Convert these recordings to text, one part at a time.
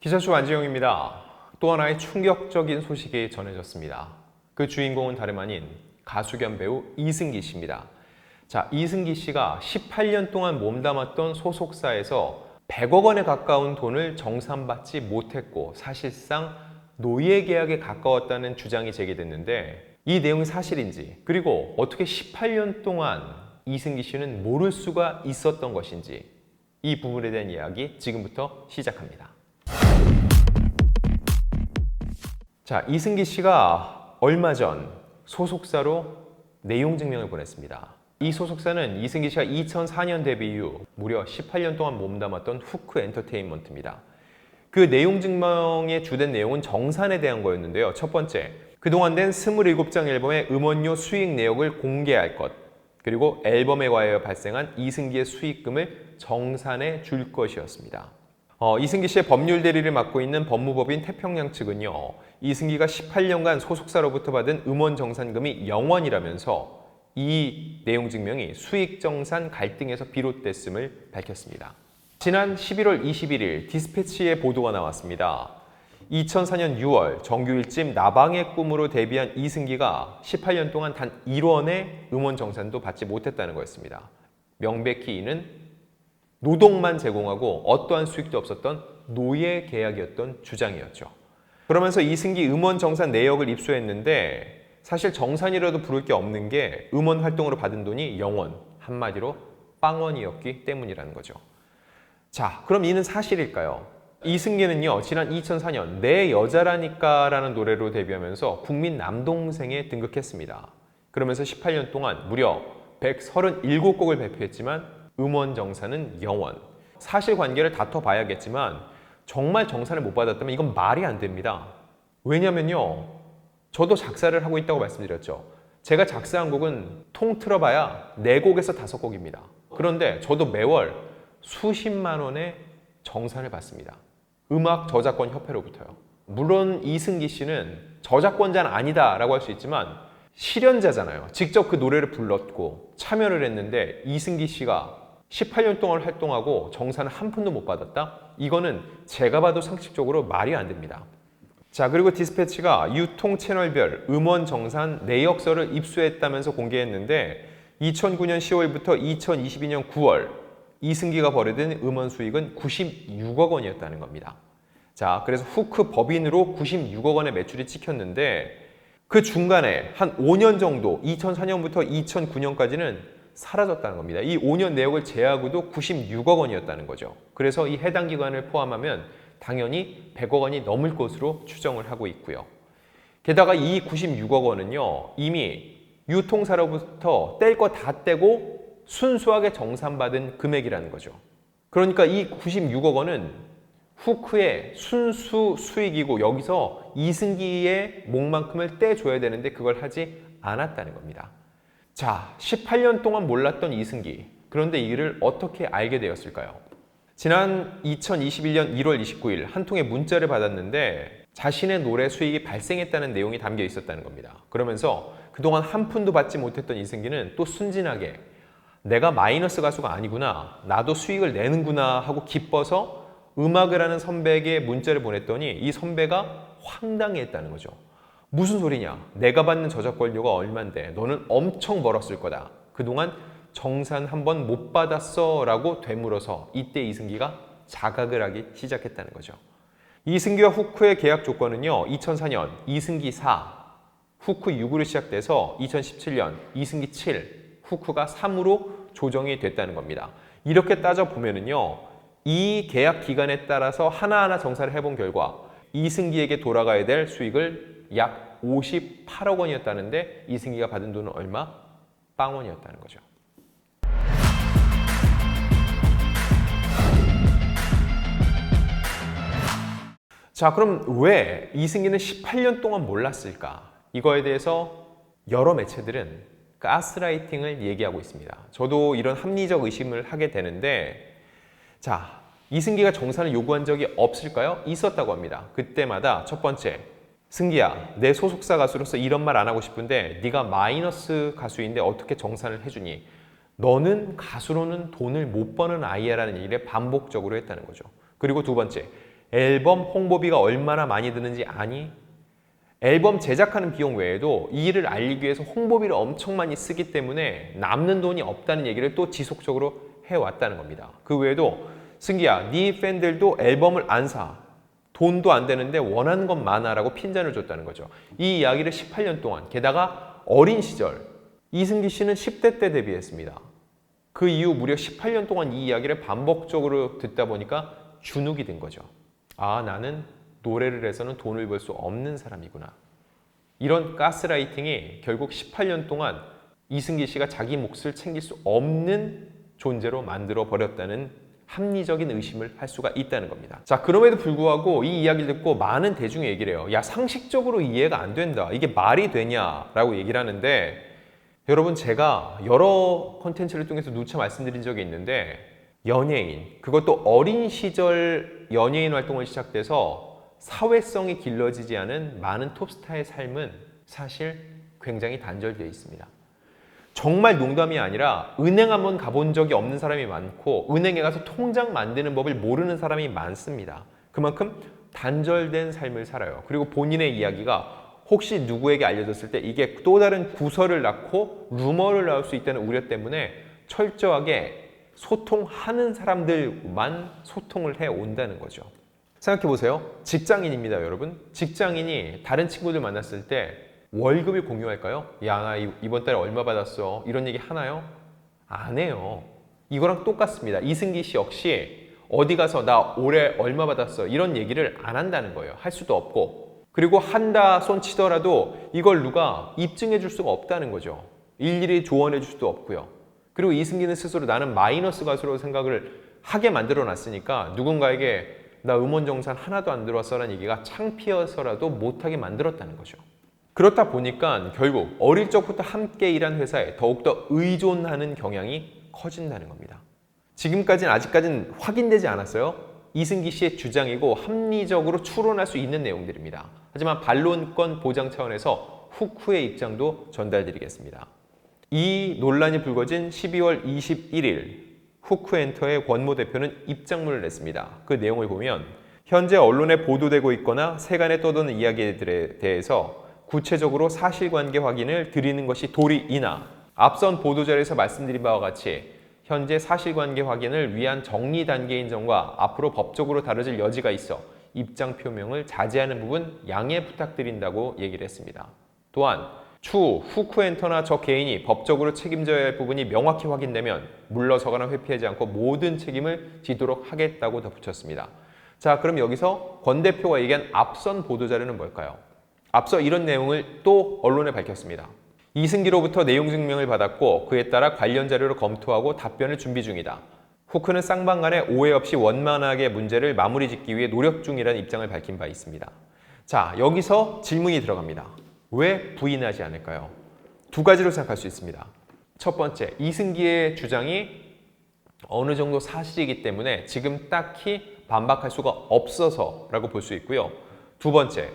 기자수 안지영입니다. 또 하나의 충격적인 소식이 전해졌습니다. 그 주인공은 다름 아닌 가수 겸 배우 이승기 씨입니다. 자, 이승기 씨가 18년 동안 몸담았던 소속사에서 100억 원에 가까운 돈을 정산받지 못했고 사실상 노예 계약에 가까웠다는 주장이 제기됐는데 이 내용이 사실인지, 그리고 어떻게 18년 동안 이승기 씨는 모를 수가 있었던 것인지, 이 부분에 대한 이야기 지금부터 시작합니다. 자, 이승기 씨가 얼마 전 소속사로 내용 증명을 보냈습니다. 이 소속사는 이승기 씨가 2004년 데뷔 이후 무려 18년 동안 몸담았던 후크 엔터테인먼트입니다. 그 내용 증명의 주된 내용은 정산에 대한 거였는데요. 첫 번째, 그동안 된 27장 앨범의 음원료 수익 내역을 공개할 것, 그리고 앨범에 관하여 발생한 이승기의 수익금을 정산해 줄 것이었습니다. 이승기 씨의 법률 대리를 맡고 있는 법무법인 태평양 측은요, 이승기가 18년간 소속사로부터 받은 음원 정산금이 0원이라면서 이 내용 증명이 수익 정산 갈등에서 비롯됐음을 밝혔습니다. 지난 11월 21일 디스패치의 보도가 나왔습니다. 2004년 6월 정규 1집 나방의 꿈으로 데뷔한 이승기가 18년 동안 단 1원의 음원 정산도 받지 못했다는 거였습니다. 명백히 이는 노동만 제공하고 어떠한 수익도 없었던 노예 계약이었던 주장이었죠. 그러면서 이승기 음원 정산 내역을 입수했는데 사실 정산이라도 부를 게 없는 게 음원 활동으로 받은 돈이 0원, 한마디로 빵원이었기 때문이라는 거죠. 자, 그럼 이는 사실일까요? 이승기는요, 지난 2004년 내 여자라니까 라는 노래로 데뷔하면서 국민 남동생에 등극했습니다. 그러면서 18년 동안 무려 137곡을 발표했지만 음원 정산은 0원. 사실관계를 다퉈봐야겠지만 정말 정산을 못 받았다면 이건 말이 안 됩니다. 왜냐면요, 저도 작사를 하고 있다고 말씀드렸죠. 제가 작사한 곡은 통틀어봐야 4곡에서 5곡입니다. 그런데 저도 매월 수십만 원의 정산을 받습니다. 음악 저작권 협회로부터요. 물론 이승기 씨는 저작권자는 아니다 라고 할 수 있지만 실현자잖아요. 직접 그 노래를 불렀고 참여를 했는데 이승기 씨가 18년 동안 활동하고 정산을 한 푼도 못 받았다? 이거는 제가 봐도 상식적으로 말이 안 됩니다. 자, 그리고 디스패치가 유통 채널별 음원 정산 내역서를 입수했다면서 공개했는데 2009년 10월부터 2022년 9월 이승기가 벌여든 음원 수익은 96억 원이었다는 겁니다. 자, 그래서 후크 법인으로 96억 원의 매출이 찍혔는데 그 중간에 한 5년 정도 2004년부터 2009년까지는 사라졌다는 겁니다. 이 5년 내역을 제하고도 96억 원이었다는 거죠. 그래서 이 해당 기간을 포함하면 당연히 100억 원이 넘을 것으로 추정을 하고 있고요. 게다가 이 96억 원은요, 이미 유통사로부터 뗄 거 다 떼고 순수하게 정산받은 금액이라는 거죠. 그러니까 이 96억 원은 후크의 순수 수익이고 여기서 이승기의 몫만큼을 떼줘야 되는데 그걸 하지 않았다는 겁니다. 자, 18년 동안 몰랐던 이승기. 그런데 이 일을 어떻게 알게 되었을까요? 지난 2021년 1월 29일 한 통의 문자를 받았는데 자신의 노래 수익이 발생했다는 내용이 담겨 있었다는 겁니다. 그러면서 그동안 한 푼도 받지 못했던 이승기는 또 순진하게 내가 마이너스 가수가 아니구나, 나도 수익을 내는구나 하고 기뻐서 음악을 하는 선배에게 문자를 보냈더니 이 선배가 황당해했다는 거죠. 무슨 소리냐? 내가 받는 저작권료가 얼만데 너는 엄청 벌었을 거다. 그동안 정산 한 번 못 받았어 라고 되물어서 이때 이승기가 자각을 하기 시작했다는 거죠. 이승기와 후크의 계약 조건은요, 2004년 이승기 4, 후크 6으로 시작돼서 2017년 이승기 7, 후크가 3으로 조정이 됐다는 겁니다. 이렇게 따져보면은요, 이 계약 기간에 따라서 하나하나 정산을 해본 결과 이승기에게 돌아가야 될 수익을 약 58억 원이었다는데 이승기가 받은 돈은 얼마? 빵원이었다는 거죠. 자, 그럼 왜 이승기는 18년 동안 몰랐을까? 이거에 대해서 여러 매체들은 가스라이팅을 얘기하고 있습니다. 저도 이런 합리적 의심을 하게 되는데, 자, 이승기가 정산을 요구한 적이 없을까요? 있었다고 합니다. 그때마다 첫 번째, 승기야, 내 소속사 가수로서 이런 말 안 하고 싶은데 네가 마이너스 가수인데 어떻게 정산을 해주니? 너는 가수로는 돈을 못 버는 아이야라는 얘기를 반복적으로 했다는 거죠. 그리고 두 번째, 앨범 홍보비가 얼마나 많이 드는지 아니? 앨범 제작하는 비용 외에도 이 일을 알리기 위해서 홍보비를 엄청 많이 쓰기 때문에 남는 돈이 없다는 얘기를 또 지속적으로 해왔다는 겁니다. 그 외에도 승기야, 네 팬들도 앨범을 안 사. 돈도 안 되는데 원하는 건 많아라고 핀잔을 줬다는 거죠. 이 이야기를 18년 동안, 게다가 어린 시절, 이승기 씨는 10대 때 데뷔했습니다. 그 이후 무려 18년 동안 이 이야기를 반복적으로 듣다 보니까 주눅이 든 거죠. 아, 나는 노래를 해서는 돈을 벌 수 없는 사람이구나. 이런 가스라이팅이 결국 18년 동안 이승기 씨가 자기 몫을 챙길 수 없는 존재로 만들어 버렸다는 합리적인 의심을 할 수가 있다는 겁니다. 자, 그럼에도 불구하고 이 이야기를 듣고 많은 대중이 얘기를 해요. 야, 상식적으로 이해가 안 된다. 이게 말이 되냐라고 얘기를 하는데, 여러분, 제가 여러 콘텐츠를 통해서 누차 말씀드린 적이 있는데, 연예인, 그것도 어린 시절 연예인 활동을 시작돼서 사회성이 길러지지 않은 많은 톱스타의 삶은 사실 굉장히 단절되어 있습니다. 정말 농담이 아니라 은행 한번 가본 적이 없는 사람이 많고 은행에 가서 통장 만드는 법을 모르는 사람이 많습니다. 그만큼 단절된 삶을 살아요. 그리고 본인의 이야기가 혹시 누구에게 알려졌을 때 이게 또 다른 구설을 낳고 루머를 낳을 수 있다는 우려 때문에 철저하게 소통하는 사람들만 소통을 해온다는 거죠. 생각해보세요. 직장인입니다, 여러분. 직장인이 다른 친구들 만났을 때 월급을 공유할까요? 야, 나 이번 달에 얼마 받았어? 이런 얘기 하나요? 안 해요. 이거랑 똑같습니다. 이승기 씨 역시 어디 가서 나 올해 얼마 받았어? 이런 얘기를 안 한다는 거예요. 할 수도 없고. 그리고 한다 손 치더라도 이걸 누가 입증해 줄 수가 없다는 거죠. 일일이 조언해 줄 수도 없고요. 그리고 이승기는 스스로 나는 마이너스 가수로 생각을 하게 만들어 놨으니까 누군가에게 나 음원 정산 하나도 안 들어왔어라는 얘기가 창피해서라도 못하게 만들었다는 거죠. 그렇다 보니까 결국 어릴 적부터 함께 일한 회사에 더욱더 의존하는 경향이 커진다는 겁니다. 지금까지는 아직까지는 확인되지 않았어요. 이승기 씨의 주장이고 합리적으로 추론할 수 있는 내용들입니다. 하지만 반론권 보장 차원에서 후크의 입장도 전달드리겠습니다. 이 논란이 불거진 12월 21일 후크엔터의 권모 대표는 입장문을 냈습니다. 그 내용을 보면 현재 언론에 보도되고 있거나 세간에 떠도는 이야기들에 대해서 구체적으로 사실관계 확인을 드리는 것이 도리이나 앞선 보도자료에서 말씀드린 바와 같이 현재 사실관계 확인을 위한 정리 단계인 점과 앞으로 법적으로 다뤄질 여지가 있어 입장 표명을 자제하는 부분 양해 부탁드린다고 얘기를 했습니다. 또한 추후 후크엔터나 저 개인이 법적으로 책임져야 할 부분이 명확히 확인되면 물러서거나 회피하지 않고 모든 책임을 지도록 하겠다고 덧붙였습니다. 자, 그럼 여기서 권 대표가 얘기한 앞선 보도자료는 뭘까요? 앞서 이런 내용을 또 언론에 밝혔습니다. 이승기로부터 내용 증명을 받았고 그에 따라 관련 자료를 검토하고 답변을 준비 중이다. 후크는 쌍방간에 오해 없이 원만하게 문제를 마무리 짓기 위해 노력 중이라는 입장을 밝힌 바 있습니다. 자, 여기서 질문이 들어갑니다. 왜 부인하지 않을까요? 두 가지로 생각할 수 있습니다. 첫 번째, 이승기의 주장이 어느 정도 사실이기 때문에 지금 딱히 반박할 수가 없어서라고 볼 수 있고요. 두 번째,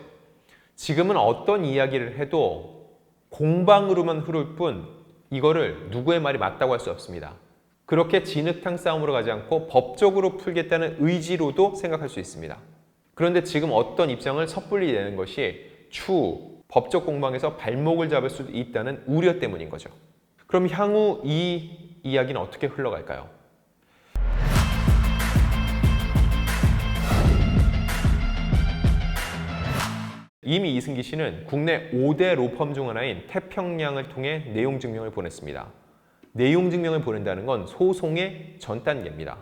지금은 어떤 이야기를 해도 공방으로만 흐를 뿐 이거를 누구의 말이 맞다고 할 수 없습니다. 그렇게 진흙탕 싸움으로 가지 않고 법적으로 풀겠다는 의지로도 생각할 수 있습니다. 그런데 지금 어떤 입장을 섣불리 내는 것이 추후 법적 공방에서 발목을 잡을 수도 있다는 우려 때문인 거죠. 그럼 향후 이 이야기는 어떻게 흘러갈까요? 이미 이승기 씨는 국내 5대 로펌 중 하나인 태평양을 통해 내용 증명을 보냈습니다. 내용 증명을 보낸다는 건 소송의 전 단계입니다.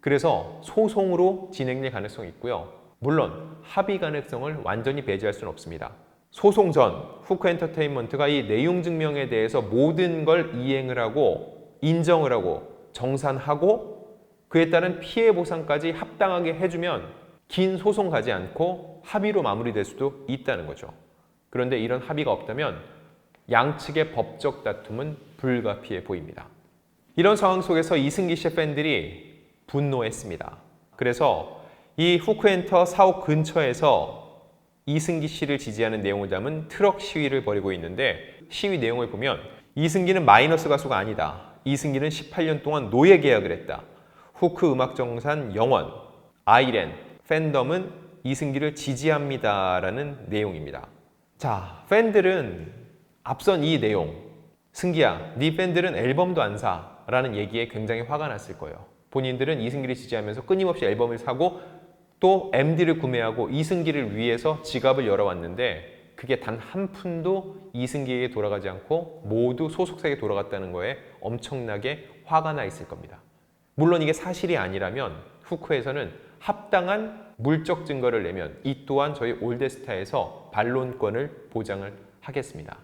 그래서 소송으로 진행될 가능성이 있고요. 물론 합의 가능성을 완전히 배제할 수는 없습니다. 소송 전 후크엔터테인먼트가 이 내용 증명에 대해서 모든 걸 이행을 하고 인정을 하고 정산하고 그에 따른 피해 보상까지 합당하게 해주면 긴 소송 가지 않고 합의로 마무리될 수도 있다는 거죠. 그런데 이런 합의가 없다면 양측의 법적 다툼은 불가피해 보입니다. 이런 상황 속에서 이승기 씨의 팬들이 분노했습니다. 그래서 이 후크엔터 사옥 근처에서 이승기 씨를 지지하는 내용을 담은 트럭 시위를 벌이고 있는데 시위 내용을 보면 이승기는 마이너스 가수가 아니다. 이승기는 18년 동안 노예 계약을 했다. 후크 음악정산 영원, 아이랜, 팬덤은 이승기를 지지합니다라는 내용입니다. 자, 팬들은 앞선 이 내용, 승기야, 네 팬들은 앨범도 안 사 라는 얘기에 굉장히 화가 났을 거예요. 본인들은 이승기를 지지하면서 끊임없이 앨범을 사고 또 MD를 구매하고 이승기를 위해서 지갑을 열어왔는데 그게 단 한 푼도 이승기에게 돌아가지 않고 모두 소속사에게 돌아갔다는 거에 엄청나게 화가 나 있을 겁니다. 물론 이게 사실이 아니라면 후크에서는 합당한 물적 증거를 내면 이 또한 저희 올드스타에서 반론권을 보장을 하겠습니다.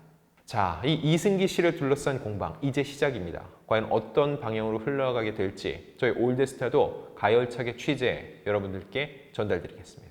자, 이 이승기 씨를 둘러싼 공방 이제 시작입니다. 과연 어떤 방향으로 흘러가게 될지 저희 올드스타도 가열차게 취재 여러분들께 전달드리겠습니다.